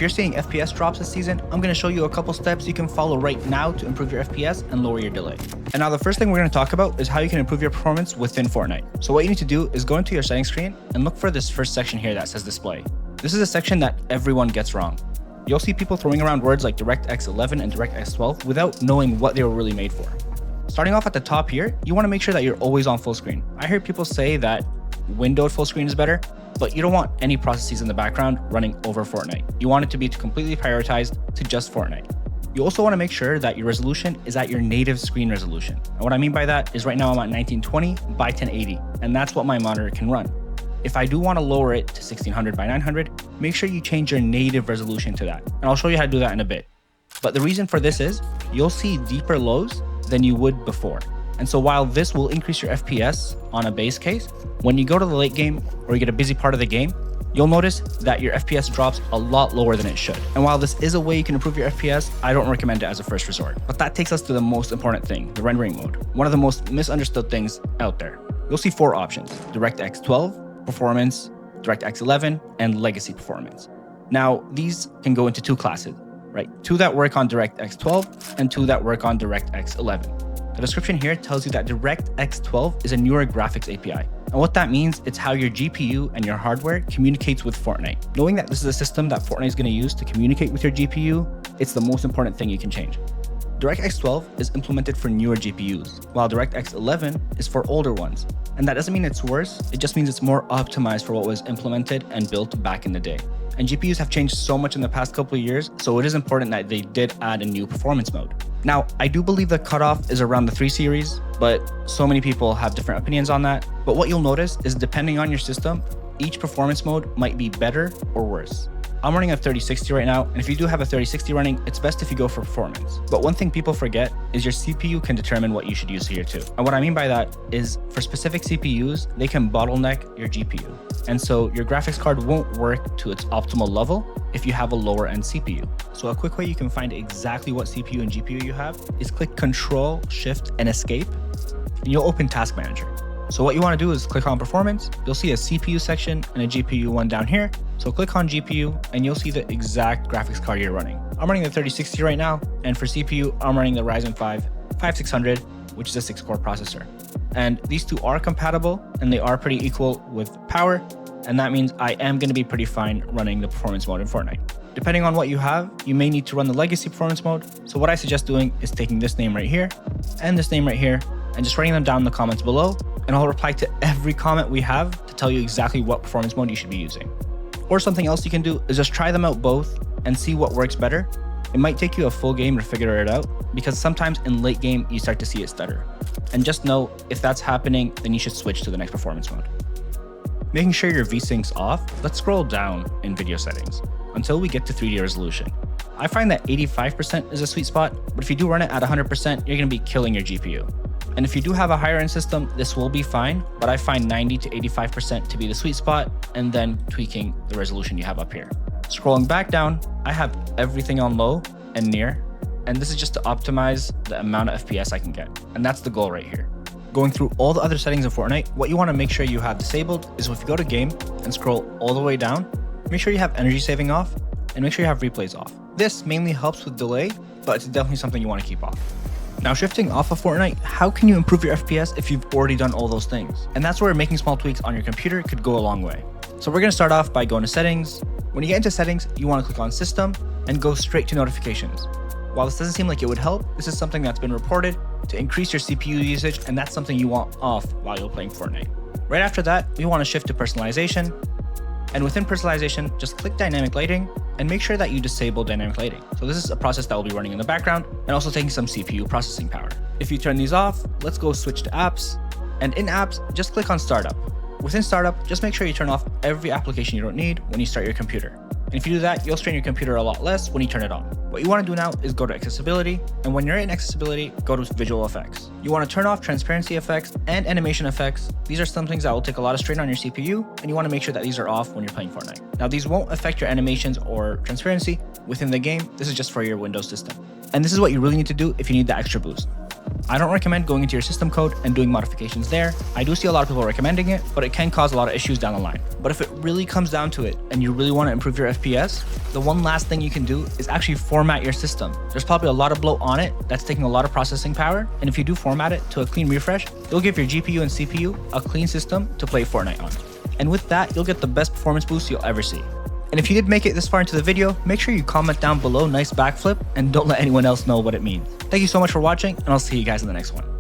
If you're seeing FPS drops this season, I'm going to show you a couple steps you can follow right now to improve your FPS and lower your delay. And now the first thing we're going to talk about is how you can improve your performance within Fortnite. So what you need to do is go into your settings screen and look for this first section here that says display. This is a section that everyone gets wrong. You'll see people throwing around words like DirectX 11 and DirectX 12 without knowing what they were really made for. Starting off at the top here, you want to make sure that you're always on full screen. I hear people say that windowed full screen is better, but you don't want any processes in the background running over Fortnite. You want it to be completely prioritized to just Fortnite. You also want to make sure that your resolution is at your native screen resolution. And what I mean by that is right now I'm at 1920 by 1080, and that's what my monitor can run. If I do want to lower it to 1600 by 900, make sure you change your native resolution to that. And I'll show you how to do that in a bit. But the reason for this is you'll see deeper lows than you would before. And so while this will increase your FPS on a base case, when you go to the late game or you get a busy part of the game, you'll notice that your FPS drops a lot lower than it should. And while this is a way you can improve your FPS, I don't recommend it as a first resort. But that takes us to the most important thing, the rendering mode. One of the most misunderstood things out there. You'll see 4 options: DirectX 12, Performance, DirectX 11, and Legacy Performance. Now, these can go into 2 classes, right? 2 that work on DirectX 12 and 2 that work on DirectX 11. The description here tells you that DirectX 12 is a newer graphics API. And what that means, it's how your GPU and your hardware communicates with Fortnite. Knowing that this is a system that Fortnite is going to use to communicate with your GPU, it's the most important thing you can change. DirectX 12 is implemented for newer GPUs, while DirectX 11 is for older ones. And that doesn't mean it's worse, it just means it's more optimized for what was implemented and built back in the day. And GPUs have changed so much in the past couple of years, so it is important that they did add a new performance mode. Now, I do believe the cutoff is around the 3 series, but so many people have different opinions on that. But what you'll notice is depending on your system, each performance mode might be better or worse. I'm running a 3060 right now, and if you do have a 3060 running, it's best if you go for performance. But one thing people forget is your CPU can determine what you should use here too. And what I mean by that is for specific CPUs, they can bottleneck your GPU. And so your graphics card won't work to its optimal level if you have a lower end CPU. So a quick way you can find exactly what CPU and GPU you have is click Control, Shift, and Escape, and you'll open Task Manager. So what you want to do is click on Performance. You'll see a CPU section and a GPU one down here. So click on GPU and you'll see the exact graphics card you're running. I'm running the 3060 right now, and for CPU, I'm running the Ryzen 5 5600, which is a 6-core processor. And these 2 are compatible and they are pretty equal with power, and that means I am going to be pretty fine running the performance mode in Fortnite. Depending on what you have, you may need to run the legacy performance mode. So what I suggest doing is taking this name right here and this name right here and just writing them down in the comments below, and I'll reply to every comment we have to tell you exactly what performance mode you should be using. Or something else you can do is just try them out both and see what works better. It might take you a full game to figure it out, because sometimes in late game you start to see it stutter. And just know, if that's happening, then you should switch to the next performance mode. Making sure your VSync's off, let's scroll down in video settings until we get to 3D resolution. I find that 85% is a sweet spot, but if you do run it at 100%, you're going to be killing your GPU. And if you do have a higher end system, this will be fine, but I find 90 to 85% to be the sweet spot, and then tweaking the resolution you have up here. Scrolling back down, I have everything on low and near, and this is just to optimize the amount of FPS I can get. And that's the goal right here. Going through all the other settings in Fortnite, what you want to make sure you have disabled is if you go to game and scroll all the way down, make sure you have energy saving off and make sure you have replays off. This mainly helps with delay, but it's definitely something you want to keep off. Now, shifting off of Fortnite, how can you improve your FPS if you've already done all those things? And that's where making small tweaks on your computer could go a long way. So we're going to start off by going to settings. When you get into settings, you want to click on system and go straight to notifications. While this doesn't seem like it would help, this is something that's been reported to increase your CPU usage, and that's something you want off while you're playing Fortnite. Right after that, we want to shift to personalization. And within personalization, just click dynamic lighting and make sure that you disable dynamic lighting. So this is a process that will be running in the background and also taking some CPU processing power. If you turn these off, let's go switch to apps. And in apps, just click on startup. Within startup, just make sure you turn off every application you don't need when you start your computer. And if you do that, you'll strain your computer a lot less when you turn it on. What you want to do now is go to accessibility, and when you're in accessibility, go to visual effects. You want to turn off transparency effects and animation effects. These are some things that will take a lot of strain on your CPU, and you want to make sure that these are off when you're playing Fortnite. Now, these won't affect your animations or transparency within the game. This is just for your Windows system. And this is what you really need to do if you need that extra boost. I don't recommend going into your system code and doing modifications there. I do see a lot of people recommending it, but it can cause a lot of issues down the line. But if it really comes down to it and you really want to improve your FPS, the one last thing you can do is actually format your system. There's probably a lot of bloat on it that's taking a lot of processing power, and if you do format it to a clean refresh, you'll give your GPU and CPU a clean system to play Fortnite on. And with that, you'll get the best performance boost you'll ever see. And if you did make it this far into the video, make sure you comment down below nice backflip and don't let anyone else know what it means. Thank you so much for watching, and I'll see you guys in the next one.